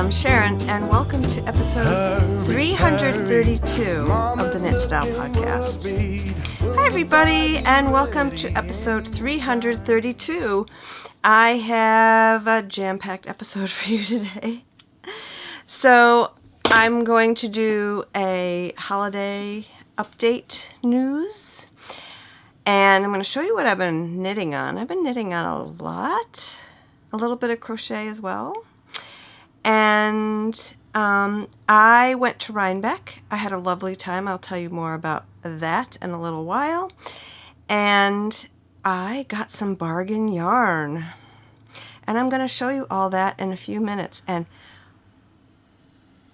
I'm Sharon, and welcome to episode 332 of the Knit Style Podcast. Hi, everybody, and welcome to episode 332. I have a jam-packed episode for you today. So, I'm going to do a holiday update news, and I'm going to show you what I've been knitting on. I've been knitting on a lot, a little bit of crochet as well. And I went to Rhinebeck. I had a lovely time. I'll tell you more about that in a little while. And I got some bargain yarn. And I'm going to show you all that in a few minutes. And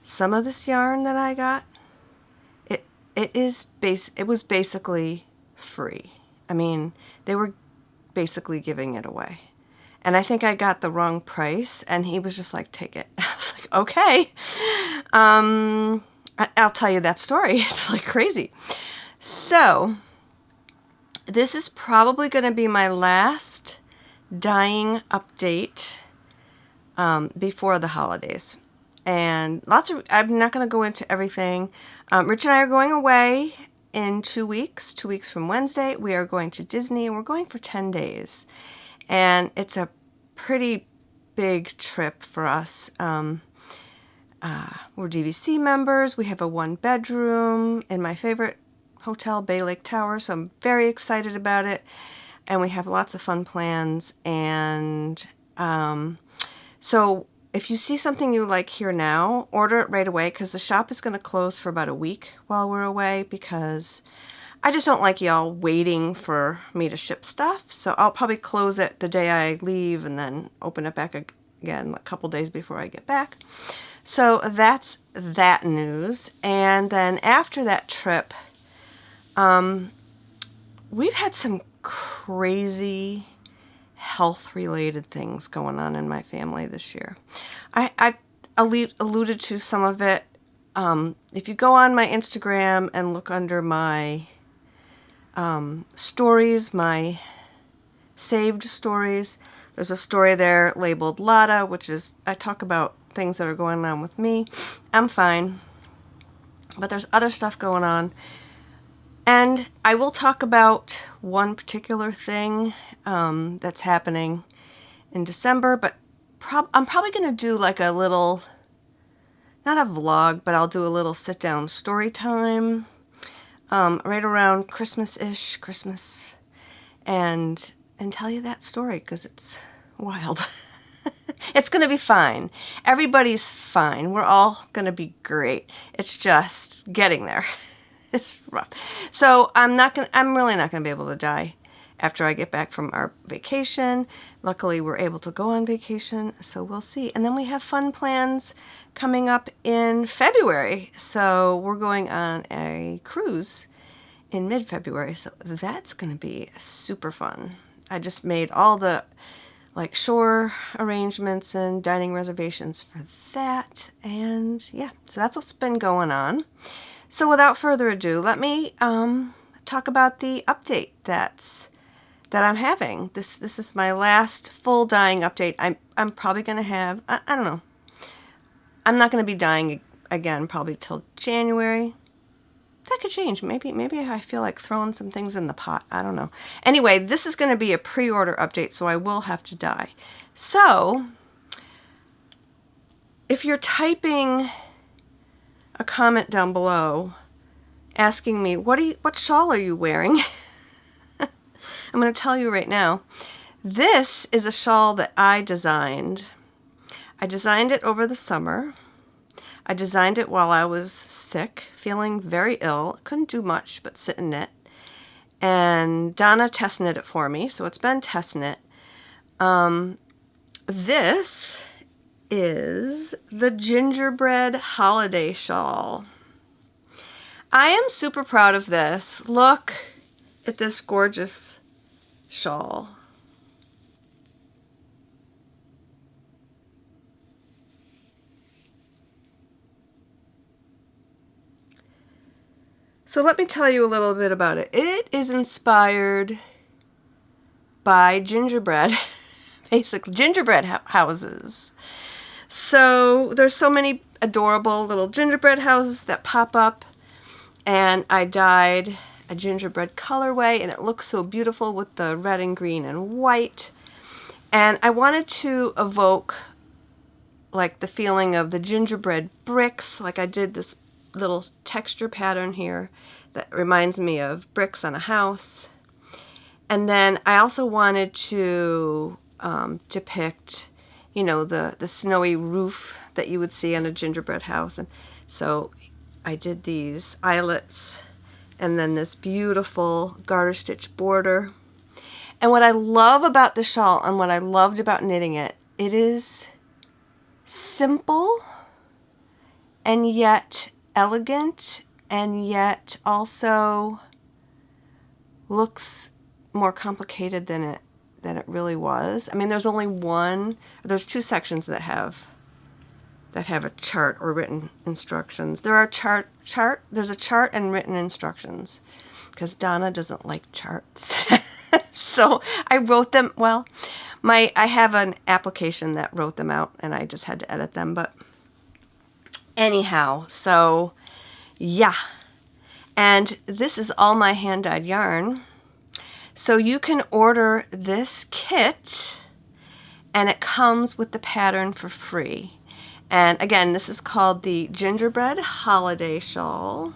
some of this yarn that I got, it was basically free. I mean, they were basically giving it away. And I think I got the wrong price, and he was just like, take it. I was like, okay. I'll tell you that story. It's like crazy. So, this is probably going to be my last dyeing update before the holidays. And I'm not going to go into everything. Rich and I are going away in 2 weeks. 2 weeks from Wednesday. We are going to Disney, and we're going for 10 days. And it's a pretty big trip for us. We're DVC members. We have a 1-bedroom in my favorite hotel, Bay Lake Tower, so I'm very excited about it. And we have lots of fun plans. And so if you see something you like here now, order it right away, because the shop is going to close for about a week while we're away, because I just don't like y'all waiting for me to ship stuff. So I'll probably close it the day I leave and then open it back again a couple days before I get back. So that's that news. And then after that trip, we've had some crazy health-related things going on in my family this year. I alluded to some of it. If you go on my Instagram and look under my stories, my saved stories, there's a story there labeled Lotta, which is, I talk about things that are going on with me. I'm fine, but there's other stuff going on. And I will talk about one particular thing that's happening in December, but I'm probably going to do like a little, not a vlog, but I'll do a little sit-down story time right around Christmas-ish, and tell you that story, because it's wild. It's going to be fine. Everybody's fine. We're all going to be great. It's just getting there. It's rough. So I'm really not going to be able to dye after I get back from our vacation. Luckily, we're able to go on vacation, so we'll see. And then we have fun plans coming up in February. So we're going on a cruise in mid-February, so that's going to be super fun. I just made all the shore arrangements and dining reservations for that, and yeah, so that's what's been going on. So without further ado, let me talk about the update that I'm having. This is my last full dyeing update. I'm probably going to have, I don't know, I'm not going to be dyeing again probably till January. That could change. Maybe I feel like throwing some things in the pot. I don't know. Anyway, this is going to be a pre-order update, so I will have to dye. So, if you're typing a comment down below asking me, what shawl are you wearing? I'm going to tell you right now. This is a shawl that I designed. I designed it over the summer. I designed it while I was sick, feeling very ill. Couldn't do much but sit and knit. And Donna test knit it for me, so it's been test knit. This is the gingerbread holiday shawl. I am super proud of this. Look at this gorgeous shawl. So let me tell you a little bit about it. It is inspired by gingerbread, basically gingerbread houses. So there's so many adorable little gingerbread houses that pop up, and I dyed a gingerbread colorway, and it looks so beautiful with the red and green and white. And I wanted to evoke like the feeling of the gingerbread bricks. Like I did this little texture pattern here that reminds me of bricks on a house. And then I also wanted to depict, you know, the snowy roof that you would see on a gingerbread house. And so I did these eyelets and then this beautiful garter stitch border. And what I love about the shawl and what I loved about knitting it, it is simple and yet elegant, and yet also looks more complicated than it really was. I mean, there's two sections that have a chart or written instructions. There's a chart and written instructions, because Donna doesn't like charts. So I wrote them, well, I have an application that wrote them out, and I just had to edit them, but anyhow, so yeah. And this is all my hand-dyed yarn. So you can order this kit, and it comes with the pattern for free. And again, this is called the Gingerbread Holiday Shawl.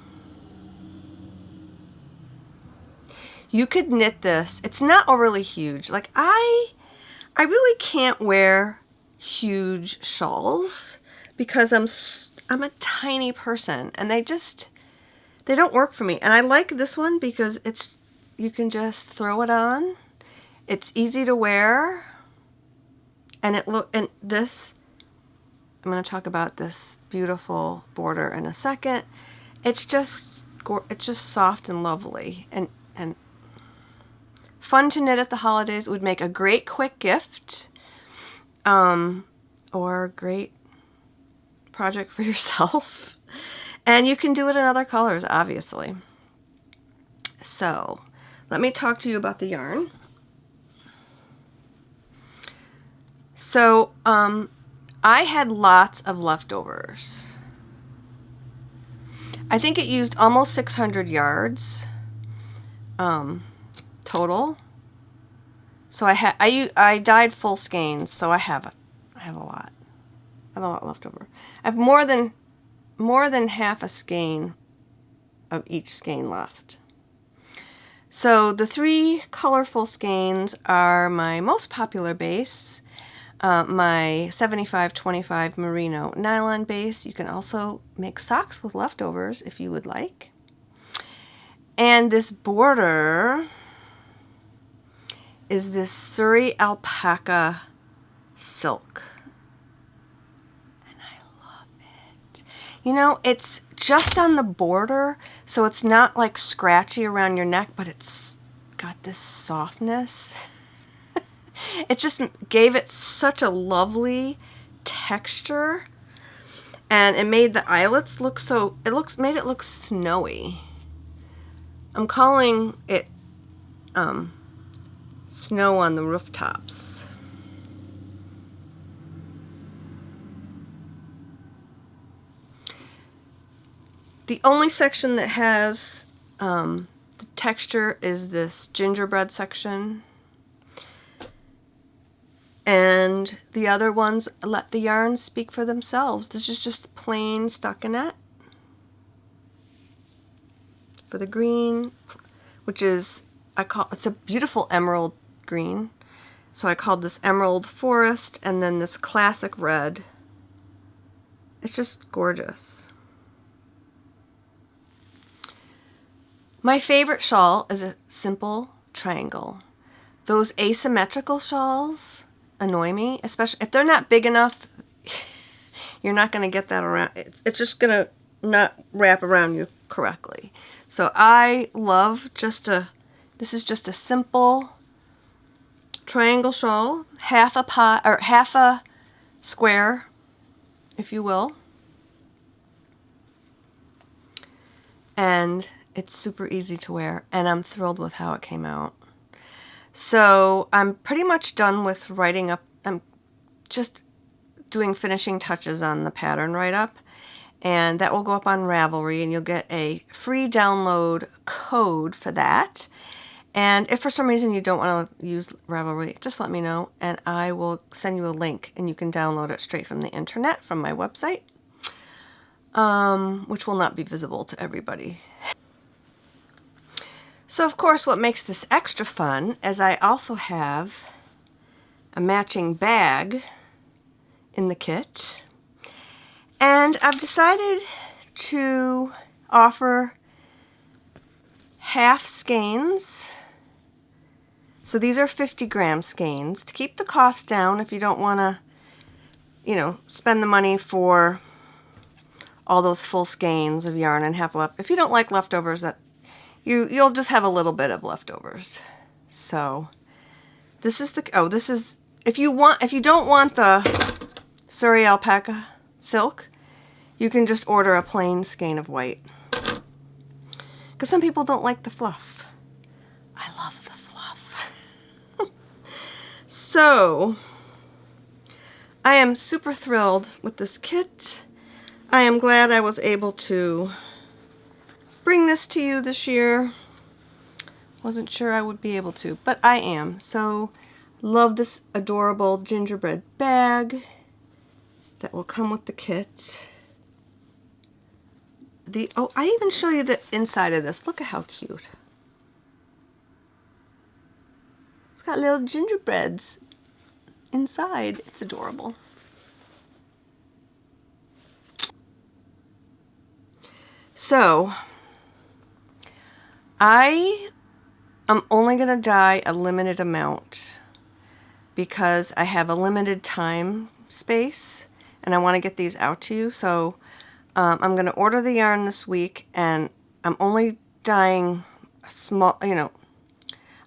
You could knit this. It's not overly huge. Like I really can't wear huge shawls because I'm a tiny person, and they don't work for me. And I like this one because you can just throw it on. It's easy to wear, and I'm going to talk about this beautiful border in a second. It's just soft and lovely and fun to knit at the holidays. It would make a great quick gift, or a great project for yourself. And you can do it in other colors, obviously. So let me talk to you about the yarn. So I had lots of leftovers. I think it used almost 600 yards total. So I dyed full skeins, so I have a lot. I have a lot left over. I have more than half a skein of each skein left. So the 3 colorful skeins are my most popular base, my 75-25 merino nylon base. You can also make socks with leftovers if you would like. And this border is this Surrey alpaca silk. And I love it. You know, it's just on the border, so it's not like scratchy around your neck, but it's got this softness. It just gave it such a lovely texture, and it made the eyelets made it look snowy. I'm calling it snow on the rooftops. The only section that has the texture is this gingerbread section. And the other ones let the yarn speak for themselves. This is just plain stockinette for the green, which is, it's a beautiful emerald green. So I called this Emerald Forest, and then this classic red. It's just gorgeous. My favorite shawl is a simple triangle. Those asymmetrical shawls annoy me, especially if they're not big enough. You're not going to get that around. It's just going to not wrap around you correctly. So I love this is just a simple triangle shawl, half a square, if you will. And it's super easy to wear, and I'm thrilled with how it came out. So I'm pretty much done with writing up. I'm just doing finishing touches on the pattern write-up, and that will go up on Ravelry, and you'll get a free download code for that. And if for some reason you don't want to use Ravelry, just let me know, and I will send you a link, and you can download it straight from the internet from my website, which will not be visible to everybody. So, of course, what makes this extra fun is I also have a matching bag in the kit. And I've decided to offer half skeins. So these are 50-gram skeins to keep the cost down if you don't want to, you know, spend the money for all those full skeins of yarn and have left. If you don't like leftovers, that you'll just have a little bit of leftovers. So this is the this is if you don't want the Surrey alpaca silk, you can just order a plain skein of white. Because some people don't like the fluff. I love the fluff. So I am super thrilled with this kit. I am glad I was able to bring this to you this year. Wasn't sure I would be able to, but I am. So love this adorable gingerbread bag that will come with the kit. I even show you the inside of this. Look at how cute. It's got little gingerbreads inside. It's adorable. So I am only going to dye a limited amount because I have a limited time space and I want to get these out to you. So I'm going to order the yarn this week, and I'm only dyeing a small, you know,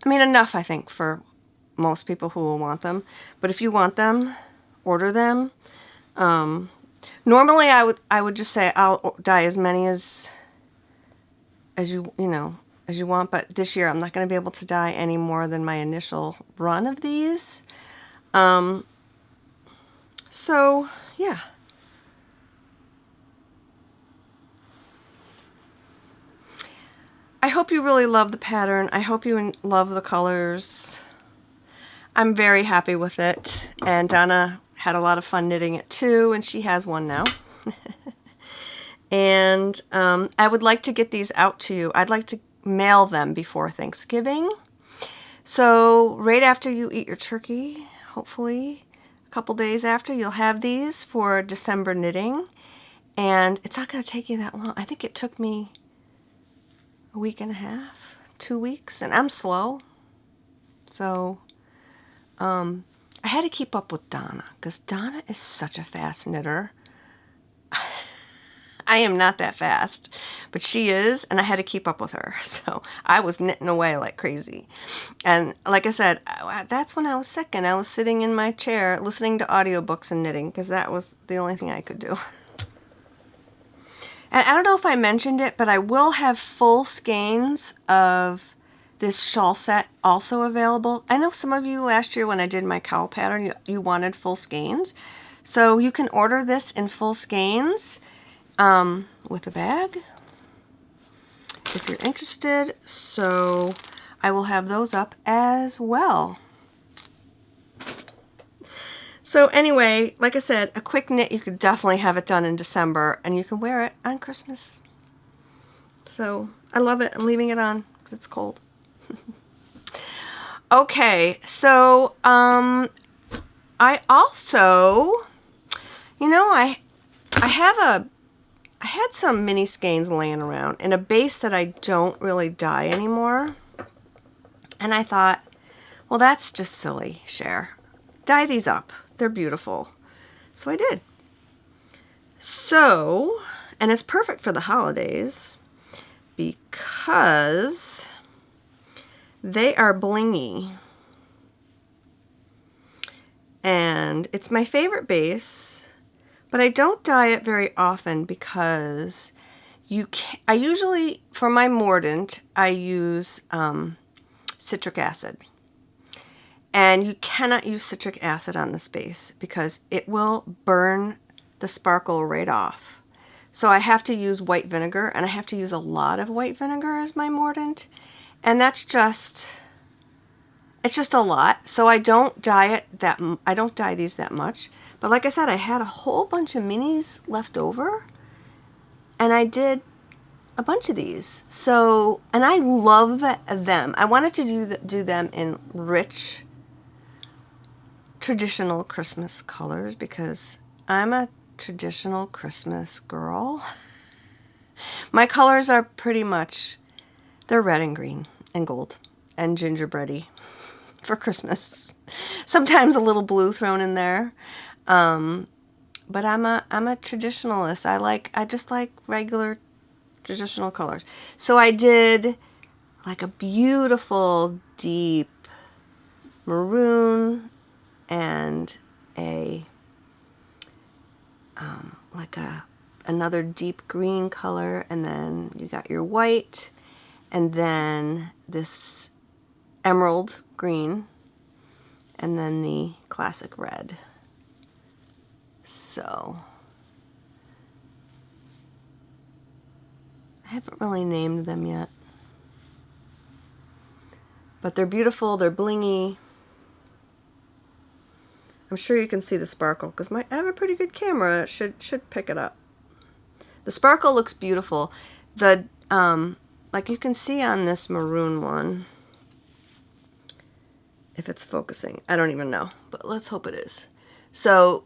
I mean enough I think for most people who will want them. But if you want them, order them. Normally I would just say I'll dye as many as you want, but this year I'm not going to be able to dye any more than my initial run of these. So yeah. I hope you really love the pattern. I hope you love the colors. I'm very happy with it, and Donna had a lot of fun knitting it too, and she has one now. And I would like to get these out to you. I'd like to mail them before Thanksgiving. So right after you eat your turkey, hopefully a couple days after, you'll have these for December knitting. And it's not going to take you that long. I think it took me a week and a half, 2 weeks, and I'm slow. So I had to keep up with Donna because Donna is such a fast knitter. I am not that fast, but she is, and I had to keep up with her. So I was knitting away like crazy. And like I said, that's when I was sick, and I was sitting in my chair listening to audiobooks and knitting because that was the only thing I could do. And I don't know if I mentioned it, but I will have full skeins of this shawl set also available. I know some of you last year when I did my cowl pattern, you wanted full skeins. So you can order this in full skeins with a bag if you're interested. So I will have those up as well. So anyway, like I said, a quick knit, you could definitely have it done in December, and you can wear it on Christmas. So I love it. I'm leaving it on because it's cold. Okay, so I also, you know, I had some mini skeins laying around in a base that I don't really dye anymore, and I thought, well, that's just silly, Cher. Dye these up. They're beautiful. So I did. So, and it's perfect for the holidays because they are blingy. And it's my favorite base, but I don't dye it very often because I usually, for my mordant, I use citric acid. And you cannot use citric acid on this base because it will burn the sparkle right off. So I have to use white vinegar, and I have to use a lot of white vinegar as my mordant. And that's just, it's just a lot. So I don't dye these that much. But like I said, I had a whole bunch of minis left over, and I did a bunch of these. So, and I love them. I wanted to do them in rich, traditional Christmas colors because I'm a traditional Christmas girl. My colors are pretty much, they're red and green and gold and gingerbready for Christmas. Sometimes a little blue thrown in there. But I'm a traditionalist. I just like regular traditional colors. So I did like a beautiful deep maroon and a another deep green color, and then you got your white, and then this emerald green, and then the classic red. So I haven't really named them yet, but they're beautiful, they're blingy. I'm sure you can see the sparkle because I have a pretty good camera. It should pick it up. The sparkle looks beautiful. The like you can see on this maroon one, if it's focusing, I don't even know, but let's hope it is. So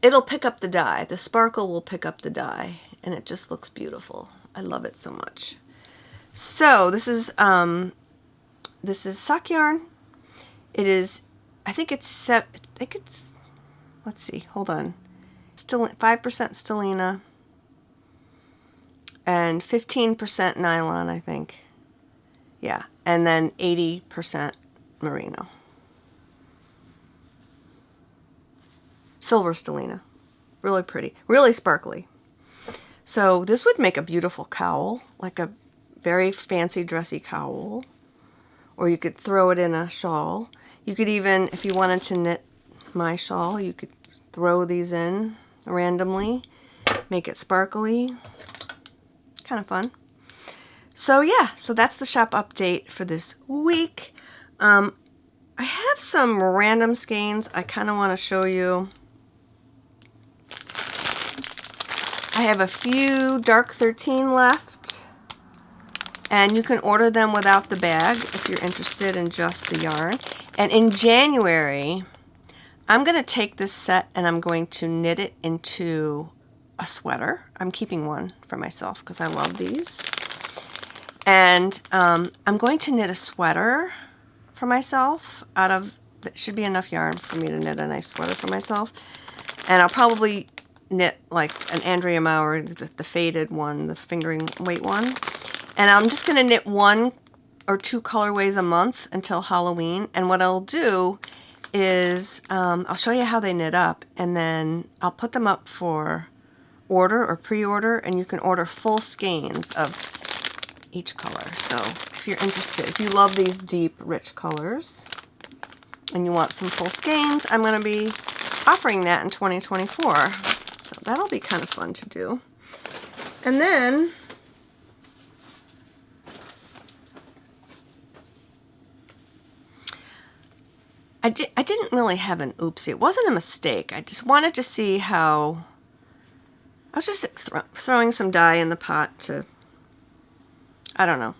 it'll pick up the dye. The sparkle will pick up the dye, and it just looks beautiful. I love it so much. So this is sock yarn. It is, I think it's, let's see, hold on. Still 5% stellina and 15% nylon, I think. Yeah, and then 80% merino. Silver stellina. Really pretty. Really sparkly. So this would make a beautiful cowl, like a very fancy dressy cowl. Or you could throw it in a shawl. You could even, if you wanted to knit my shawl, you could throw these in randomly, make it sparkly. Kind of fun. So yeah, so that's the shop update for this week. I have some random skeins I kind of want to show you. I have a few dark 13 left, and you can order them without the bag if you're interested in just the yarn. And in January, I'm going to take this set and I'm going to knit it into a sweater. I'm keeping one for myself because I love these. And I'm going to knit a sweater for myself out of, that should be enough yarn for me to knit a nice sweater for myself. And I'll probably knit like an Andrea Maurer, the faded one, the fingering weight one. And I'm just going to knit 1 or 2 colorways a month until Halloween. And what I'll do is I'll show you how they knit up, and then I'll put them up for order or pre-order, and you can order full skeins of each color. So if you're interested, if you love these deep, rich colors and you want some full skeins, I'm going to be offering that in 2024. So that'll be kind of fun to do. And then I didn't really have an oopsie. It wasn't a mistake. I just wanted to see how, I was just throwing some dye in the pot to, I don't know,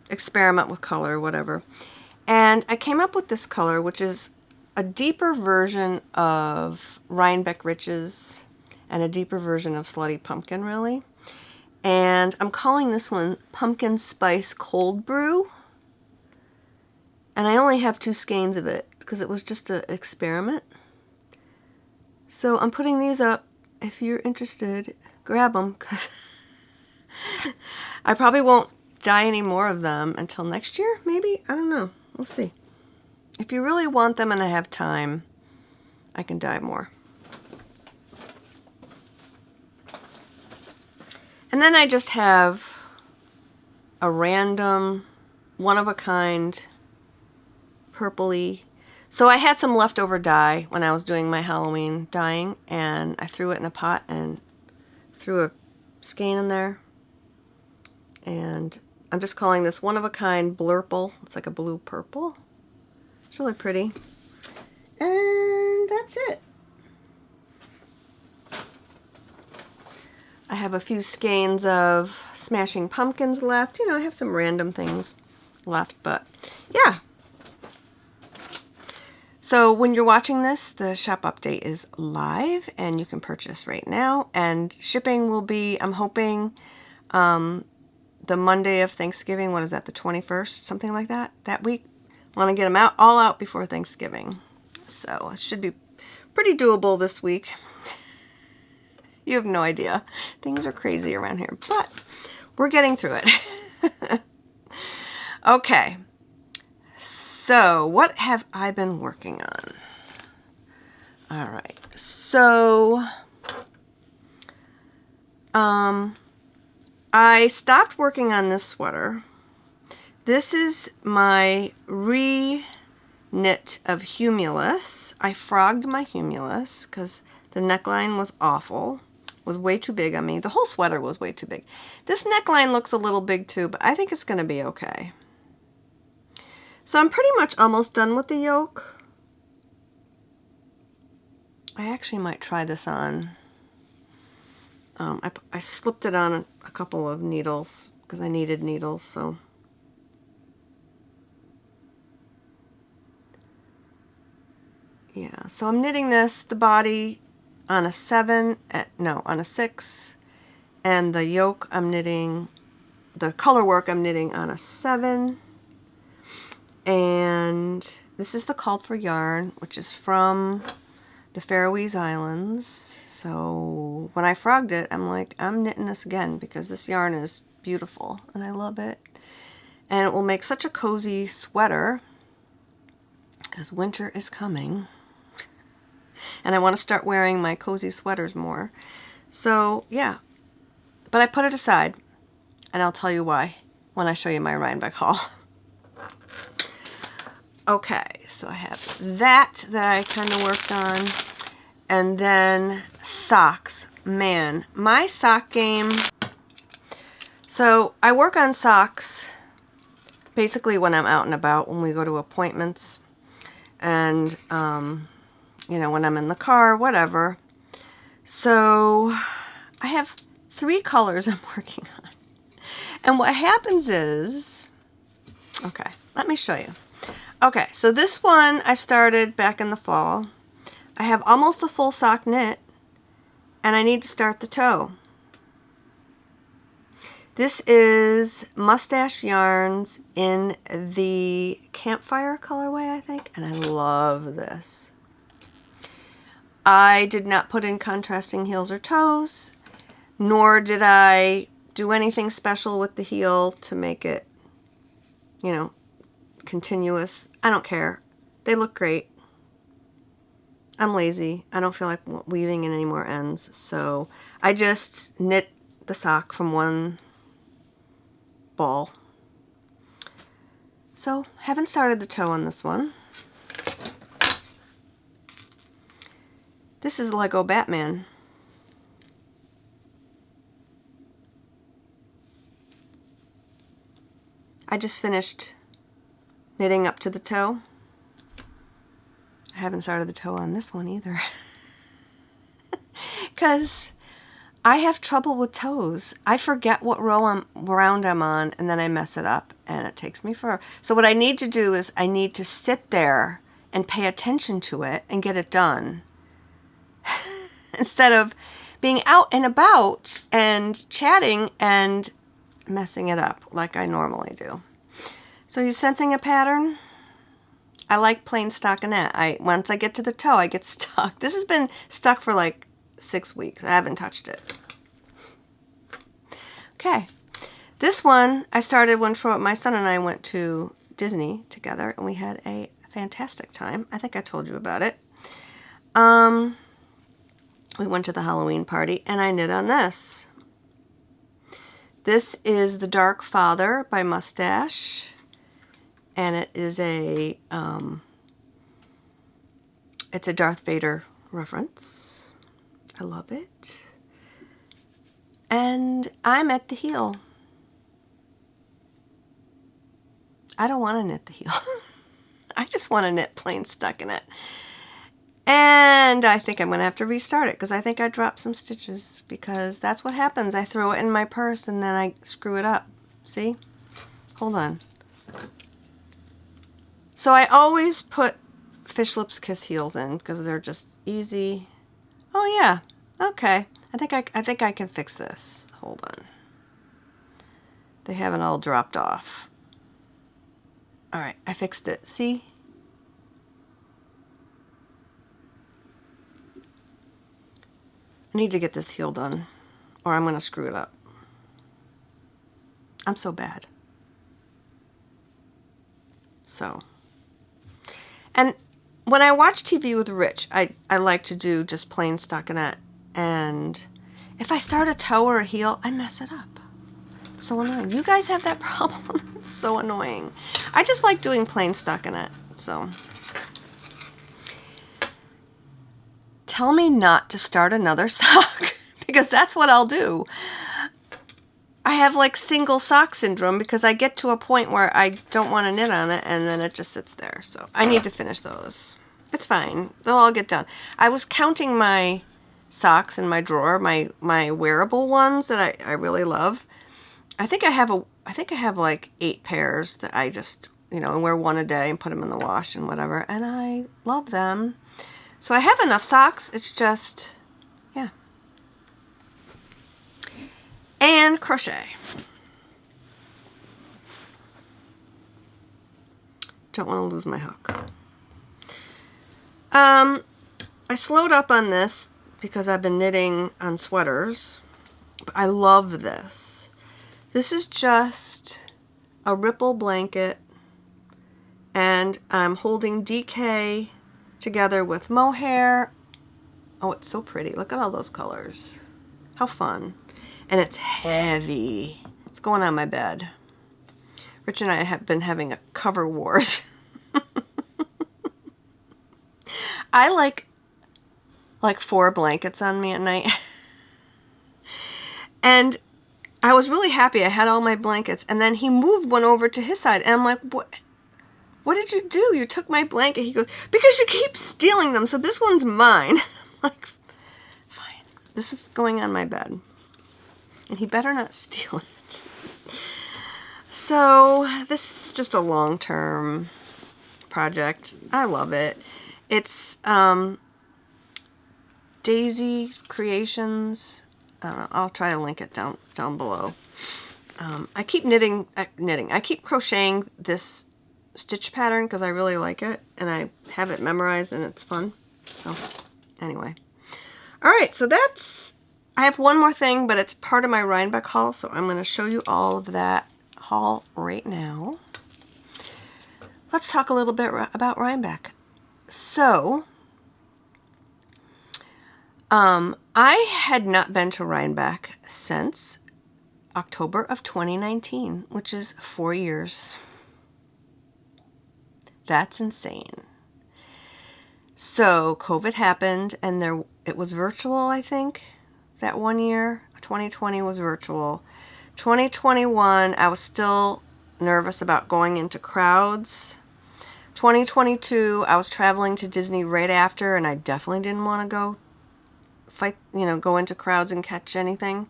experiment with color or whatever. And I came up with this color, which is a deeper version of Rhinebeck Riches and a deeper version of Slutty Pumpkin, really. And I'm calling this one Pumpkin Spice Cold Brew. And I only have 2 skeins of it because it was just an experiment. So I'm putting these up. If you're interested, grab them, because I probably won't dye any more of them until next year, maybe? I don't know. We'll see. If you really want them and I have time, I can dye more. And then I just have a random, one-of-a-kind, purpley. So I had some leftover dye when I was doing my Halloween dyeing, and I threw it in a pot and threw a skein in there. And I'm just calling this one of a kind blurple. It's like a blue purple. It's really pretty. And that's it. I have a few skeins of Smashing Pumpkins left. You know, I have some random things left, but yeah. So when you're watching this, the shop update is live and you can purchase right now. And shipping will be, I'm hoping, the Monday of Thanksgiving. What is that, the 21st? Something like that, that week. Want to get them out, all out before Thanksgiving. So it should be pretty doable this week. You have no idea. Things are crazy around here, but we're getting through it. Okay. So what have I been working on? All right. So I stopped working on this sweater. This is my re-knit of Humulus. I frogged my Humulus because the neckline was awful. Was way too big on me. The whole sweater was way too big. This neckline looks a little big too, but I think it's going to be okay. So I'm pretty much almost done with the yoke. I actually might try this on. I slipped it on a couple of needles because I needed needles, so. Yeah, so I'm knitting this, the body, on a 7, on a 6, and the yoke I'm knitting, the color work I'm knitting on a 7, and this is the called for yarn, which is from the Faroese Islands. So when I frogged it, I'm like, I'm knitting this again because this yarn is beautiful and I love it. And it will make such a cozy sweater because winter is coming. And I want to start wearing my cozy sweaters more. So, yeah. But I put it aside, and I'll tell you why when I show you my Rhinebeck haul. Okay, so I have that I kind of worked on. And then socks. Man, my sock game. So I work on socks basically when I'm out and about, when we go to appointments. And, you know, when I'm in the car, whatever. So I have 3 colors I'm working on. And what happens is, okay, let me show you. Okay, so this one I started back in the fall. I have almost a full sock knit, and I need to start the toe. This is Mustache Yarns in the Campfire colorway, I think, and I love this. I did not put in contrasting heels or toes, nor did I do anything special with the heel to make it, you know, continuous. I don't care. They look great. I'm lazy. I don't feel like weaving in any more ends, so I just knit the sock from one ball. So, haven't started the toe on this one. This is Lego Batman. I just finished knitting up to the toe. I haven't started the toe on this one either. Because I have trouble with toes. I forget what round I'm on, and then I mess it up, and it takes me forever. So what I need to do is I need to sit there and pay attention to it and get it done. Instead of being out and about and chatting and messing it up like I normally do. So you sensing a pattern? I like plain stockinette. Once I get to the toe, I get stuck. This has been stuck for like 6 weeks. I haven't touched it. Okay. This one I started when my son and I went to Disney together, and we had a fantastic time. I think I told you about it. We went to the Halloween party, and I knit on this. This is The Dark Father by Mustache, and it is a It's a Darth Vader reference. I love it. And I'm at the heel. I don't want to knit the heel. I just want to knit plain stockinette. And I think I'm going to have to restart it because I think I dropped some stitches because that's what happens. I throw it in my purse and then I screw it up. See? Hold on. So I always put Fish Lips Kiss heels in because they're just easy. Oh yeah. Okay. I think I can fix this. Hold on. They haven't all dropped off. All right, I fixed it. See? I need to get this heel done or I'm going to screw it up. I'm so bad. So, and when I watch TV with Rich, I like to do just plain stockinette. And if I start a toe or a heel, I mess it up. So annoying. You guys have that problem? It's so annoying. I just like doing plain stockinette. So, tell me not to start another sock because that's what I'll do. I have like single sock syndrome because I get to a point where I don't want to knit on it and then it just sits there. So I need to finish those. It's fine. They'll all get done. I was counting my socks in my drawer, my wearable ones that I really love. I think I have like 8 pairs that I just, you know, wear one a day and put them in the wash and whatever. And I love them. So I have enough socks. It's just, yeah. And crochet. Don't want to lose my hook. I slowed up on this because I've been knitting on sweaters. But I love this. This is just a ripple blanket and I'm holding DK together with mohair. Oh, it's so pretty. Look at all those colors. How fun. And it's heavy. It's going on my bed. Rich and I have been having a cover wars. I like 4 blankets on me at night. And I was really happy I had all my blankets. And then he moved one over to his side. And I'm like, what did you do? You took my blanket. He goes, because you keep stealing them. So this one's mine. I'm like, fine. This is going on my bed. And he better not steal it. So this is just a long-term project. I love it. It's Daisy Creations. I'll try to link it down below. I keep I keep crocheting this stitch pattern because I really like it and I have it memorized and it's fun. So anyway. All right, so I have one more thing, but it's part of my Rhinebeck haul, so I'm going to show you all of that haul right now. Let's talk a little bit about Rhinebeck. So, I had not been to Rhinebeck since October of 2019, which is 4 years. That's insane. So COVID happened and it was virtual, I think, that one year. 2020 was virtual. 2021, I was still nervous about going into crowds. 2022, I was traveling to Disney right after and I definitely didn't want to go into crowds and catch anything.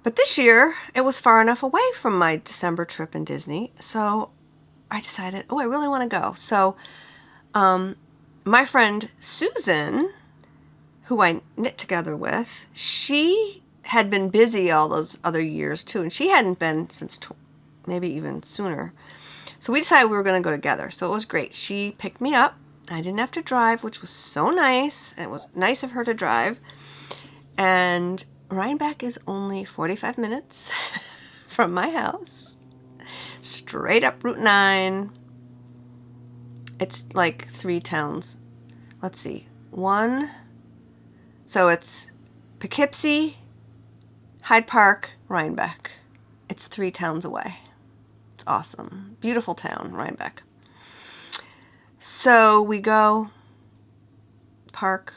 But this year, it was far enough away from my December trip in Disney, so I decided, I really want to go. So, my friend Susan, who I knit together with, she had been busy all those other years too, and she hadn't been since maybe even sooner. So we decided we were going to go together, so it was great. She picked me up. I didn't have to drive, which was so nice. It was nice of her to drive. And Rhinebeck is only 45 minutes from my house. Straight up Route 9. It's like 3 towns. Let's see. So it's Poughkeepsie, Hyde Park, Rhinebeck. It's 3 towns away. It's awesome. Beautiful town, Rhinebeck. So we go, park.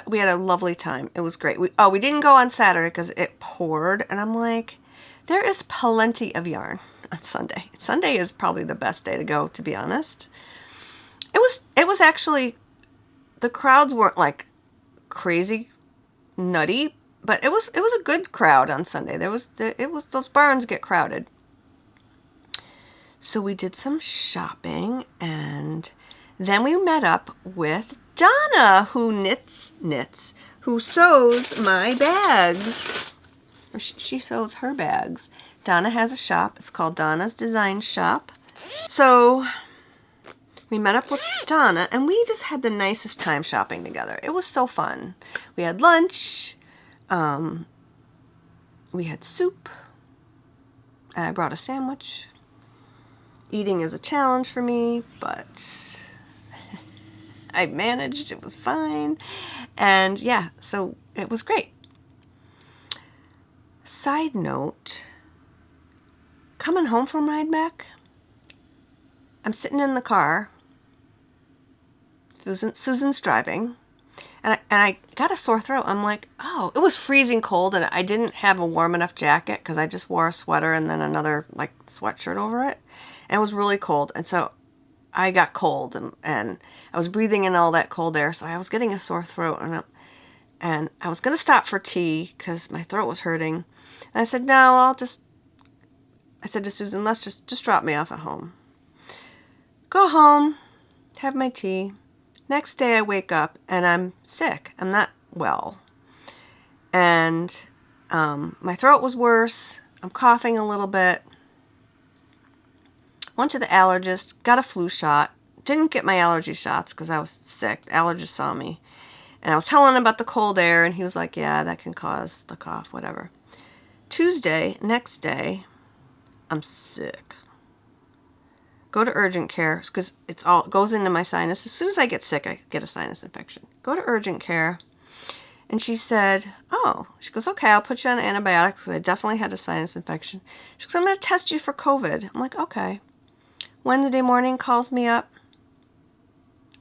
We had a lovely time. It was great. We didn't go on Saturday because it poured, and I'm like, there is plenty of yarn on Sunday. Sunday is probably the best day to go, to be honest. It was actually, the crowds weren't like crazy nutty, but it was a good crowd on Sunday. Those barns get crowded. So we did some shopping, and then we met up with Donna, who who sews my bags. Or she sews her bags. Donna has a shop. It's called Donna's Design Shop. So we met up with Donna, and we just had the nicest time shopping together. It was so fun. We had lunch. We had soup. And I brought a sandwich. Eating is a challenge for me, but I managed. It was fine. And yeah, so it was great. Side note, coming home from Rhinebeck, I'm sitting in the car. Susan's driving, and I got a sore throat. I'm like, oh, it was freezing cold, and I didn't have a warm enough jacket because I just wore a sweater and then another like sweatshirt over it. And it was really cold, and so I got cold, and I was breathing in all that cold air, so I was getting a sore throat, and I was going to stop for tea because my throat was hurting. And I said, no, I said to Susan, let's just drop me off at home. Go home, have my tea. Next day I wake up, and I'm sick. I'm not well. And my throat was worse. I'm coughing a little bit. Went to the allergist, got a flu shot. Didn't get my allergy shots because I was sick. The allergist saw me. And I was telling him about the cold air, and he was like, yeah, that can cause the cough, whatever. Tuesday, next day, I'm sick. Go to urgent care because it goes into my sinus. As soon as I get sick, I get a sinus infection. Go to urgent care. And she said, she goes, okay, I'll put you on antibiotics because I definitely had a sinus infection. She goes, I'm going to test you for COVID. I'm like, okay. Wednesday morning, calls me up.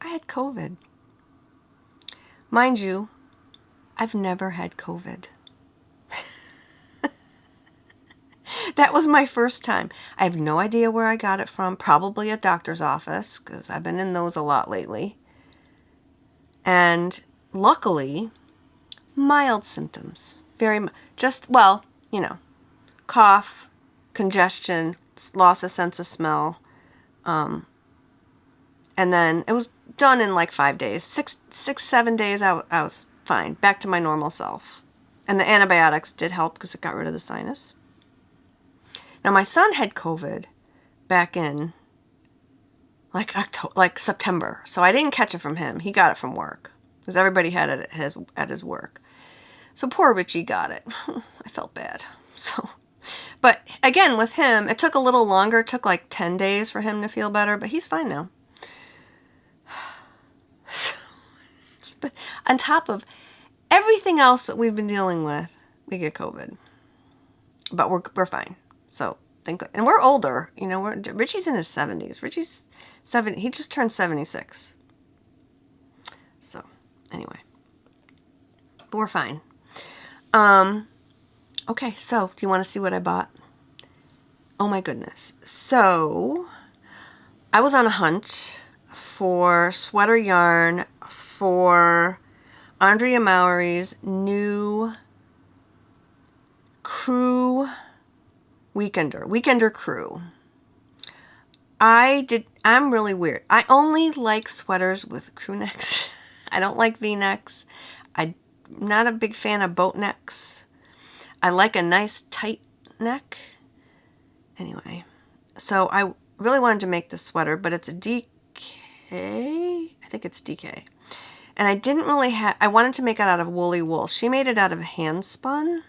I had COVID. Mind you, I've never had COVID. That was my first time. I have no idea where I got it from. Probably a doctor's office because I've been in those a lot lately. And luckily, mild symptoms. Cough, congestion, loss of sense of smell. And then it was done in like 5 days. 7 days, I was fine. Back to my normal self. And the antibiotics did help because it got rid of the sinus. Now, my son had COVID back in like September. So I didn't catch it from him. He got it from work because everybody had it at his work. So poor Richie got it. I felt bad. But again, with him, it took a little longer. It took like 10 days for him to feel better, but he's fine now. On top of everything else that we've been dealing with, we get COVID. But we're fine. So thank God. And we're older. Richie's in his 70s. Richie's 70. He just turned 76. So anyway, but we're fine. Okay, so do you want to see what I bought? Oh my goodness. So I was on a hunt for sweater yarn for Andrea Mowry's new crew Weekender crew. I'm really weird. I only like sweaters with crew necks. I don't like V-necks. I'm not a big fan of boat necks. I like a nice tight neck. Anyway, so I really wanted to make this sweater, but it's a DK. I think it's DK. And I didn't really I wanted to make it out of woolly wool. She made it out of hand spun.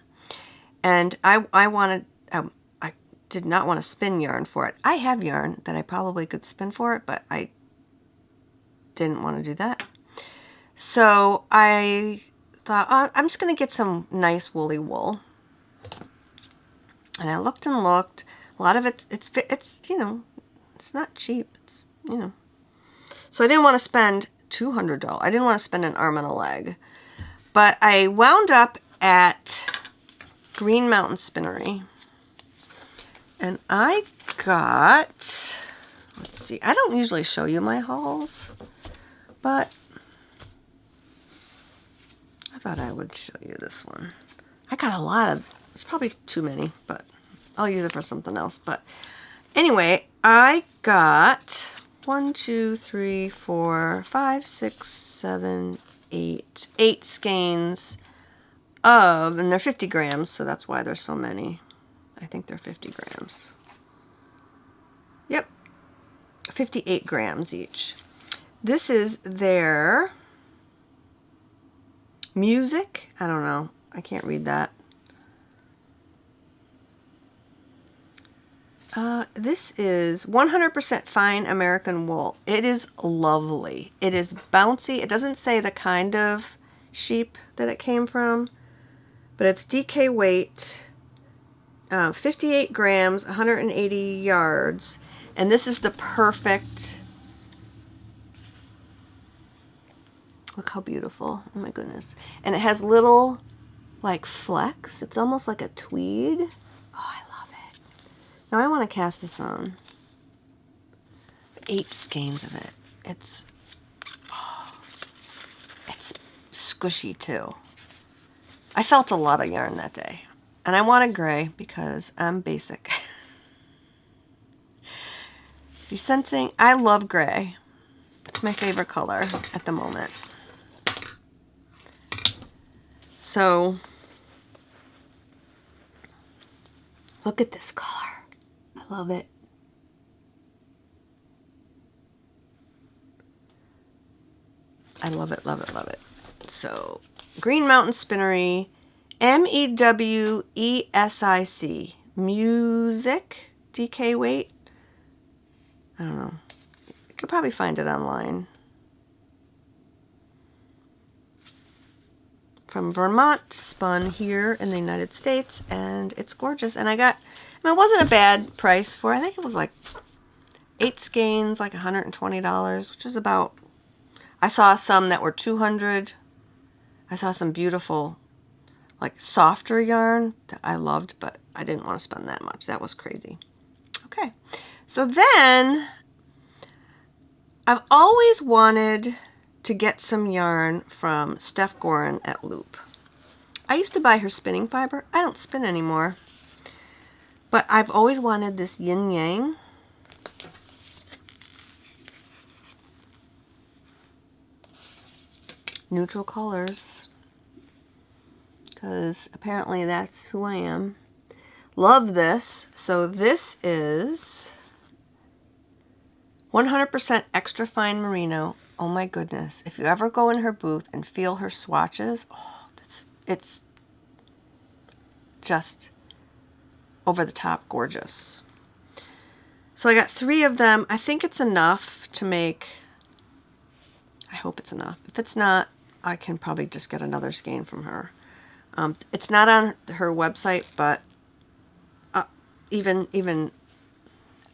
And I did not want to spin yarn for it. I have yarn that I probably could spin for it, but I didn't want to do that. So I thought, I'm just going to get some nice woolly wool. And I looked and looked. A lot of it's not cheap. So I didn't want to spend $200. I didn't want to spend an arm and a leg. But I wound up at Green Mountain Spinnery. And I got, let's see, I don't usually show you my hauls, but I thought I would show you this one. I got a lot of, it's probably too many, but I'll use it for something else. But anyway, I got 1, 2, 3, 4, 5, 6, 7, 8 skeins of, and they're 50 grams, so that's why there's so many. I think they're 50 grams. Yep, 58 grams each. This is their music. I don't know. I can't read that. This is 100% fine American wool. It is lovely. It is bouncy. It doesn't say the kind of sheep that it came from, but it's DK weight, 58 grams, 180 yards, and this is the perfect, look how beautiful, oh my goodness. And it has little, like, flecks. It's almost like a tweed. Oh, I love it. Now I want to cast this on. 8 skeins of it. It's squishy too. I felt a lot of yarn that day. And I wanted gray because I'm basic. You sensing? I love gray. It's my favorite color at the moment. So, look at this color. I love it. I love it, love it, love it. So, Green Mountain Spinnery, MEWESIC, music, DK weight. I don't know. You could probably find it online. From Vermont, spun here in the United States, and it's gorgeous. And I got, I mean, it wasn't a bad price for, I think it was like 8 skeins, like $120, which is about, I saw some that were $200. I saw some beautiful, like, softer yarn that I loved, but I didn't want to spend that much. That was crazy. Okay, so then I've always wanted to get some yarn from Steph Gorin at Loop. I used to buy her spinning fiber. I don't spin anymore. But I've always wanted this yin yang. Neutral colors. Because apparently that's who I am. Love this. So this is 100% extra fine merino. Oh my goodness. If you ever go in her booth and feel her swatches, oh, it's just over the top gorgeous. So I got 3 of them. I think it's enough to make, I hope it's enough. If it's not, I can probably just get another skein from her. It's not on her website, but even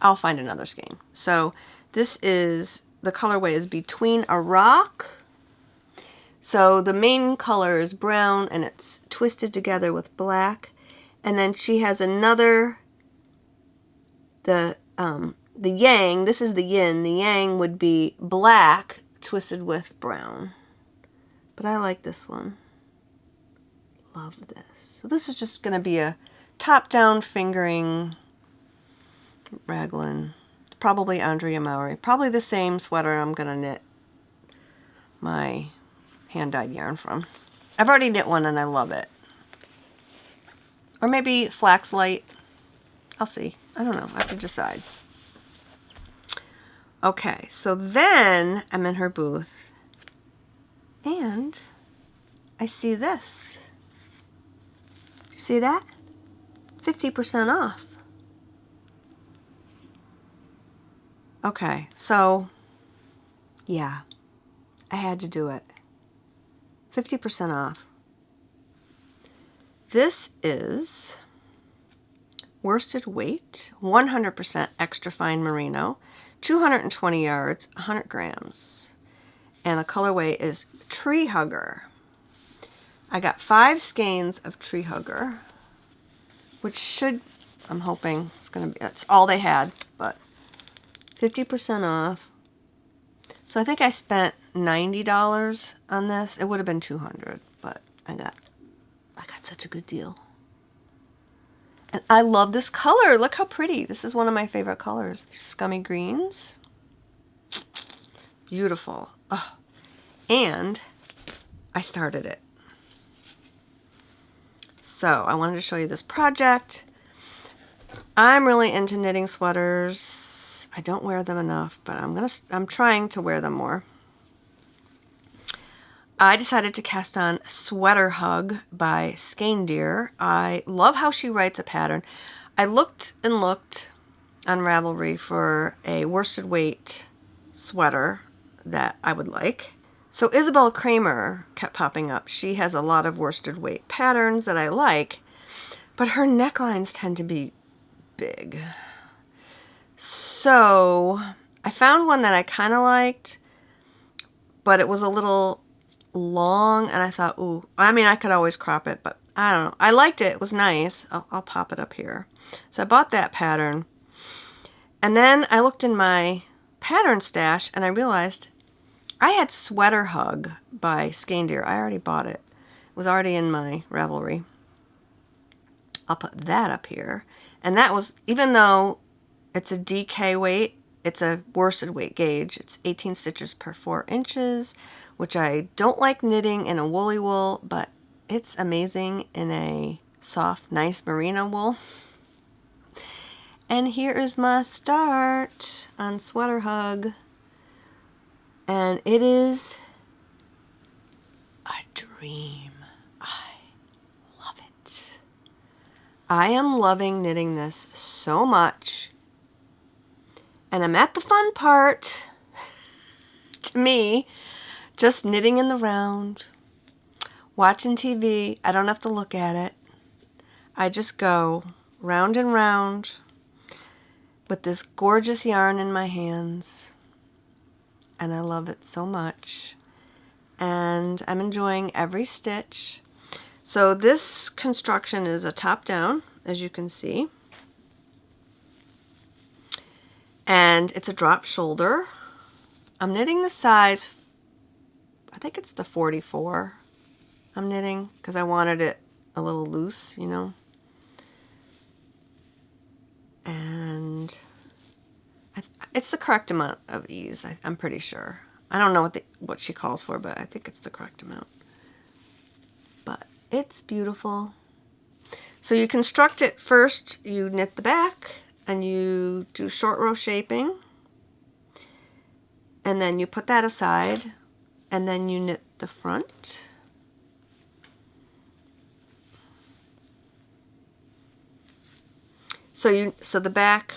I'll find another skein. So this is, the colorway is Between a Rock. So the main color is brown and it's twisted together with black. And then she has another, the yang, this is the yin, the yang would be black twisted with brown. But I like this one. Love this. So this is just going to be a top-down fingering raglan. Probably Andrea Maury. Probably the same sweater I'm going to knit my hand-dyed yarn from. I've already knit one and I love it. Or maybe Flax Light. I'll see. I don't know. I have to decide. Okay, so then I'm in her booth. And I see this. You see that? 50% off. Okay, so yeah, I had to do it. 50% off. This is worsted weight, 100% extra fine merino, 220 yards, 100 grams. and the colorway is Tree Hugger. I got 5 skeins of Tree Hugger, which should, I'm hoping it's gonna be, that's all they had, but 50% off. So I think I spent $90 on this. It would have been $200, but I got such a good deal. And I love this color. Look how pretty. This is one of my favorite colors. These scummy greens. Beautiful. Oh. And I started it. So I wanted to show you this project. I'm really into knitting sweaters. I don't wear them enough, but I'm trying to wear them more. I decided to cast on Sweater Hug by Skein. I love how she writes a pattern. I looked and looked on Ravelry for a worsted weight sweater that I would like. So Isabel Kramer kept popping up. She has a lot of worsted weight patterns that I like, but her necklines tend to be big. So I found one that I kind of liked, but it was a little long, and I thought, ooh, I mean, I could always crop it, but I don't know. I liked it. It was nice. I'll pop it up here. So I bought that pattern, and then I looked in my pattern stash, and I realized I had Sweater Hug by Skein. I already bought it. It was already in my Ravelry. I'll put that up here. And that was, even though it's a DK weight, it's a worsted weight gauge. It's 18 stitches per 4 inches, which I don't like knitting in a woolly wool, but it's amazing in a soft, nice merino wool. And here is my start on Sweater Hug. And it is a dream. I love it. I am loving knitting this so much. And I'm at the fun part, to me, just knitting in the round, watching TV. I don't have to look at it. I just go round and round with this gorgeous yarn in my hands. And I love it so much. And I'm enjoying every stitch. So this construction is a top down, as you can see. And it's a drop shoulder. I'm knitting the size, I think it's the 44 I'm knitting, because I wanted it a little loose, you know. And it's the correct amount of ease, I'm pretty sure. I don't know what she calls for, but I think it's the correct amount. But it's beautiful. So you construct it first, you knit the back, and you do short row shaping. And then you put that aside, and then you knit the front. So you knit the back,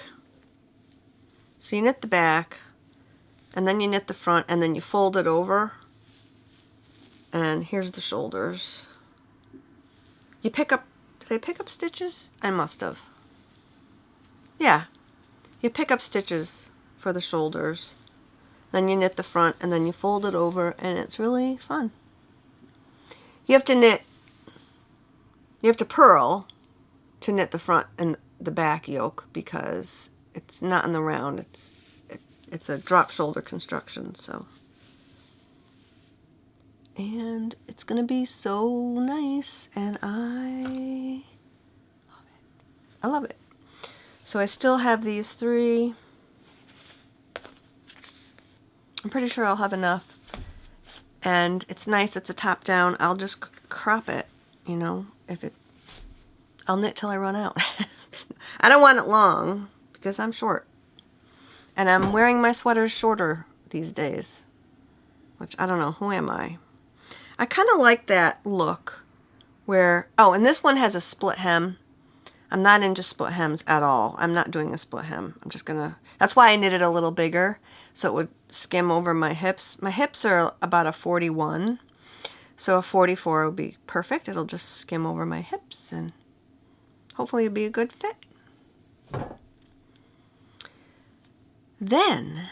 and then you knit the front, and then you fold it over. And here's the shoulders. You pick up, did I pick up stitches? I must have. Yeah, you pick up stitches for the shoulders. Then you knit the front, and then you fold it over, and it's really fun. You have to purl to knit the front and the back yoke, because it's not in the round. It's a drop shoulder construction, so. And it's gonna be so nice, and I love it. I love it. So I still have these 3. I'm pretty sure I'll have enough. And it's nice, it's a top down. I'll just crop it, you know, I'll knit till I run out. I don't want it long, because I'm short. And I'm wearing my sweaters shorter these days, which I don't know, who am I? I kind of like that look where, oh, and this one has a split hem. I'm not into split hems at all. I'm not doing a split hem. I'm just gonna, that's why I knit it a little bigger, so it would skim over my hips. My hips are about a 41, so a 44 would be perfect. It'll just skim over my hips, and hopefully it'll be a good fit. Then,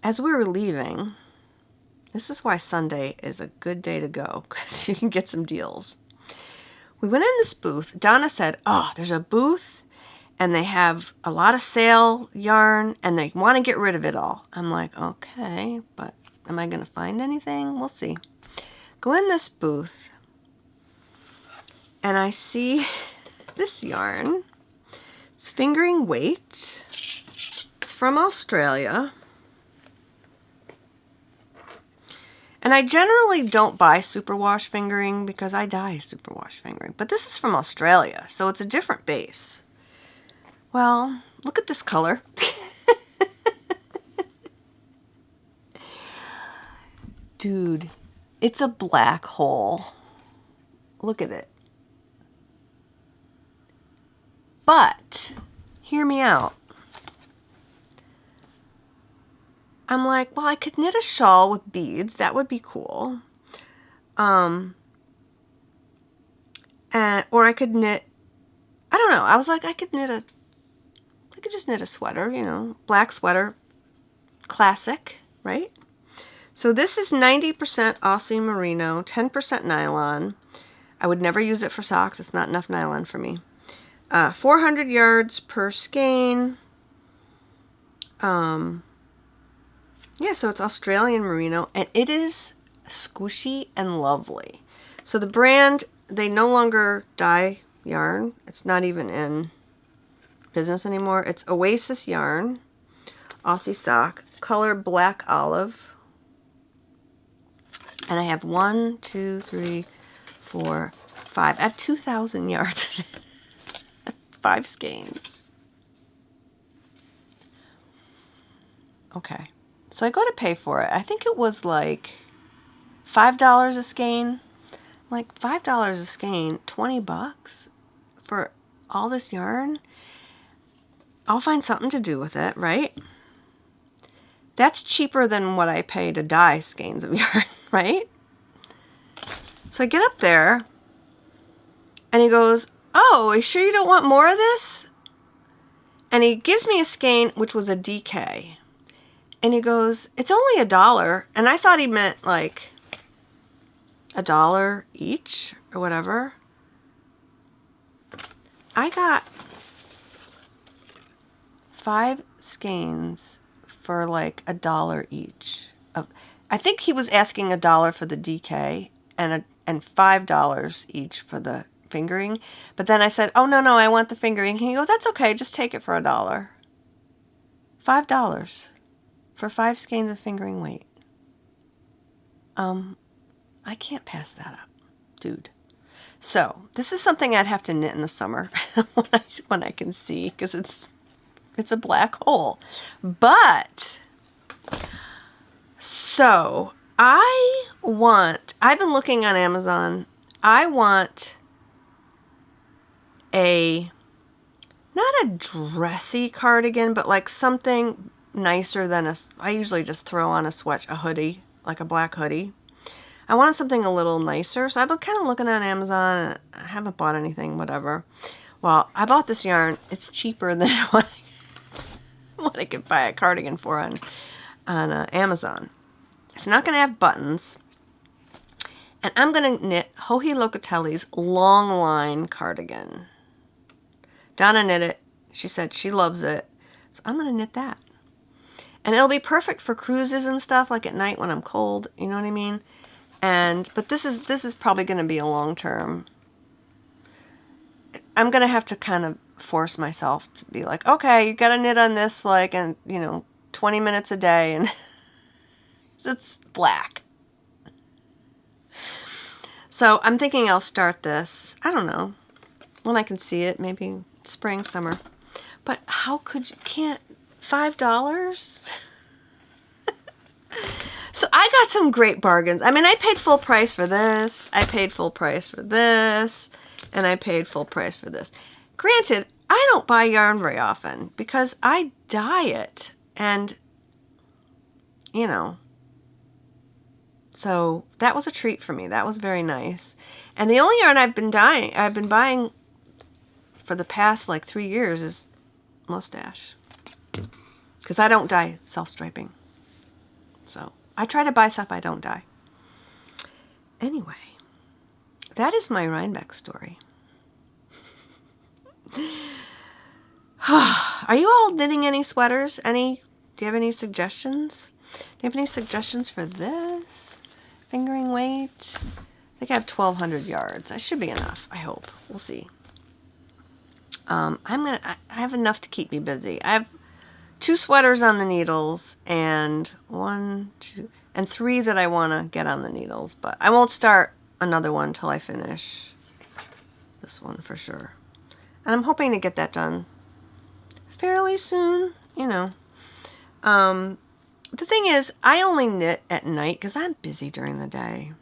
as we were leaving, This is why Sunday is a good day to go, because you can get some deals. We went in this booth. Donna said, oh, there's a booth, and they have a lot of sale yarn, and they want to get rid of it all. I'm like, okay, but am I going to find anything? We'll see. Go in this booth, and I see this yarn. It's fingering weight. It's from Australia. And I generally don't buy superwash fingering because I dye superwash fingering. But this is from Australia, so it's a different base. Well, look at this color. Dude, it's a black hole. Look at it. But, hear me out. I'm like, well, I could knit a shawl with beads. That would be cool. Or I could knit, I don't know. I was like, I could just knit a sweater, you know, black sweater, classic, right? So this is 90% Aussie Merino, 10% nylon. I would never use it for socks. It's not enough nylon for me. 400 yards per skein. Yeah, so it's Australian Merino, and it is squishy and lovely. So the brand, they no longer dye yarn. It's not even in business anymore. It's Oasis Yarn, Aussie sock, color black olive. And I have 1, 2, 3, 4, 5. I have 2,000 yards. 5 skeins. Okay. So I go to pay for it. I think it was like $5 a skein. Like $5 a skein, 20 bucks for all this yarn. I'll find something to do with it, right? That's cheaper than what I pay to dye skeins of yarn, right? So I get up there and he goes, oh, are you sure you don't want more of this? And he gives me a skein, which was a DK. And he goes, it's only $1. And I thought he meant like $1 each or whatever. I got 5 skeins for like $1 each. I think he was asking $1 for the DK and $5 each for the fingering. But then I said, oh, no, I want the fingering. And he goes, that's okay, just take it for $1. $5 for 5 skeins of fingering weight. I can't pass that up, dude. So this is something I'd have to knit in the summer when I can see, because it's a black hole. But so I've been looking on Amazon. I want not a dressy cardigan, but like something nicer than I usually just throw on a hoodie, like a black hoodie. I wanted something a little nicer, so I've been kind of looking on Amazon, and I haven't bought anything, whatever. Well, I bought this yarn. It's cheaper than what I could buy a cardigan for on Amazon. It's not going to have buttons. And I'm going to knit Joji Locatelli's long line cardigan. Donna knit it. She said she loves it. So I'm going to knit that. And it'll be perfect for cruises and stuff, like at night when I'm cold. You know what I mean? But this is probably going to be a long term. I'm going to have to kind of force myself to be like, okay, you got to knit on this, like, and 20 minutes a day, and it's black. So I'm thinking I'll start this, I don't know, when I can see it, maybe spring, summer. But can't $5? So I got some great bargains. I mean, I paid full price for this. I paid full price for this. And I paid full price for this. Granted, I don't buy yarn very often because I dye it. And, so that was a treat for me. That was very nice. And the only yarn I've been buying for the past like 3 years is mustache. Because I don't dye self-striping. So I try to buy stuff I don't dye. Anyway, that is my Rhinebeck story. Are you all knitting any sweaters? Do you have any suggestions? Do you have any suggestions for this? Fingering weight? I think I have 1,200 yards. That should be enough, I hope. We'll see. I have enough to keep me busy. I have 2 sweaters on the needles and 3 that I want to get on the needles, but I won't start another one until I finish this one for sure. And I'm hoping to get that done fairly soon, you know. The thing is, I only knit at night because I'm busy during the day.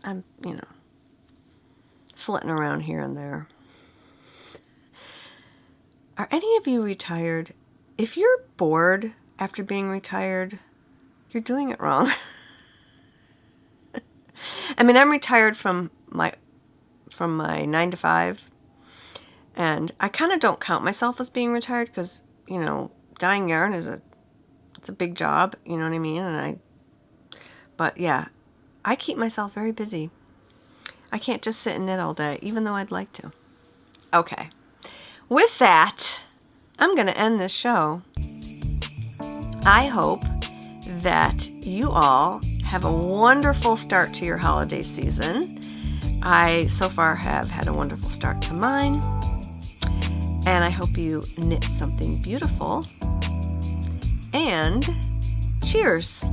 I'm, you know, flitting around here and there. Are any of you retired? If you're bored after being retired, you're doing it wrong. I mean, I'm retired from my 9 to 5, and I kind of don't count myself as being retired because, you know, dyeing yarn it's a big job, you know what I mean? But yeah, I keep myself very busy. I can't just sit and knit all day, even though I'd like to. Okay. With that, I'm going to end this show. I hope that you all have a wonderful start to your holiday season. I, so far, have had a wonderful start to mine. And I hope you knit something beautiful. And cheers!